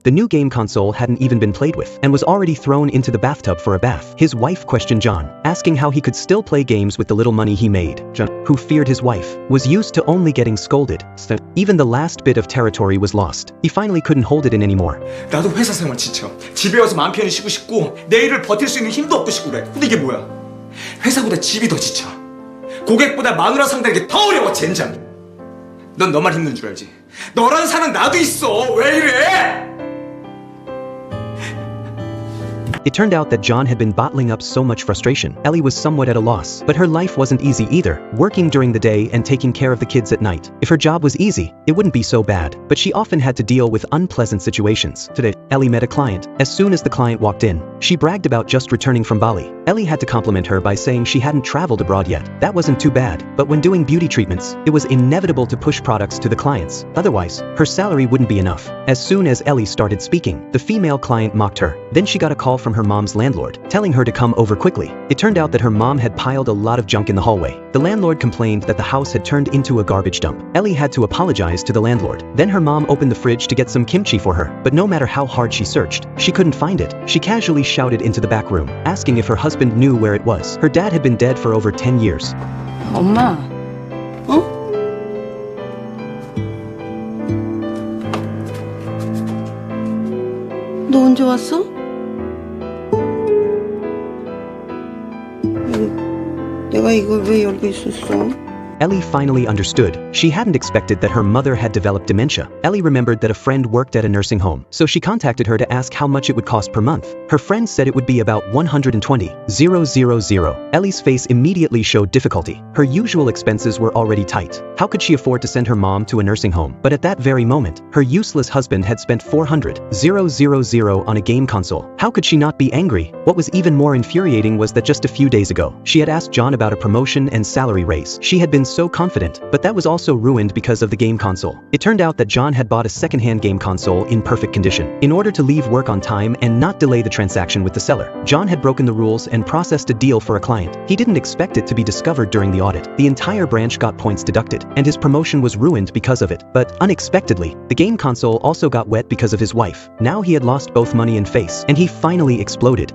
The new game console hadn't even been played with and was already thrown into the bathtub for a bath. His wife questioned John, asking how he could still play games with the little money he made. John, who feared his wife, was used to only getting scolded. Even the last bit of territory was lost. He finally couldn't hold it in anymore. 나도 회사 생활 지쳐. 집에 와서 마음 편히 쉬고 싶고 내일을 버틸 수 있는 힘도 없고 싶고 그래. 근데 이게 뭐야? 회사보다 집이 더 지쳐. 고객보다 마누라 상대하기 더 어려워, 젠장. 넌 너만 힘든 줄 알지? 너랑 사는 나도 있어. 왜 이래? It turned out that John had been bottling up so much frustration. Ellie was somewhat at a loss, but her life wasn't easy either, working during the day and taking care of the kids at night. If her job was easy, it wouldn't be so bad, but she often had to deal with unpleasant situations. Today, Ellie met a client. As soon as the client walked in, she bragged about just returning from Bali. Ellie had to compliment her by saying she hadn't traveled abroad yet. That wasn't too bad, but when doing beauty treatments, it was inevitable to push products to the clients. Otherwise, her salary wouldn't be enough. As soon as Ellie started speaking, the female client mocked her. Then she got a call from her mom's landlord, telling her to come over quickly. It turned out that her mom had piled a lot of junk in the hallway. The landlord complained that the house had turned into a garbage dump. Ellie had to apologize to the landlord. Then her mom opened the fridge to get some kimchi for her, but no matter how hard she searched, she couldn't find it. She casually shouted into the back room, asking if her husband knew where it was. Her dad had been dead for over 10 years. 엄마, 어? 너 언제 왔어? 내가 이걸 왜 열고 있었어? Ellie finally understood. She hadn't expected that her mother had developed dementia. Ellie remembered that a friend worked at a nursing home, so she contacted her to ask how much it would cost per month. Her friend said it would be about 120,000. Ellie's face immediately showed difficulty. Her usual expenses were already tight. How could she afford to send her mom to a nursing home? But at that very moment, her useless husband had spent 400,000 on a game console. How could she not be angry? What was even more infuriating was that just a few days ago, she had asked John about a promotion and salary raise. She had been so confident, but that was also ruined because of the game console. It turned out that John had bought a second-hand game console in perfect condition. In order to leave work on time and not delay the transaction with the seller, John had broken the rules and processed a deal for a client. He didn't expect it to be discovered during the audit. The entire branch got points deducted, and his promotion was ruined because of it. But unexpectedly, the game console also got wet because of his wife. Now he had lost both money and face, and he finally exploded.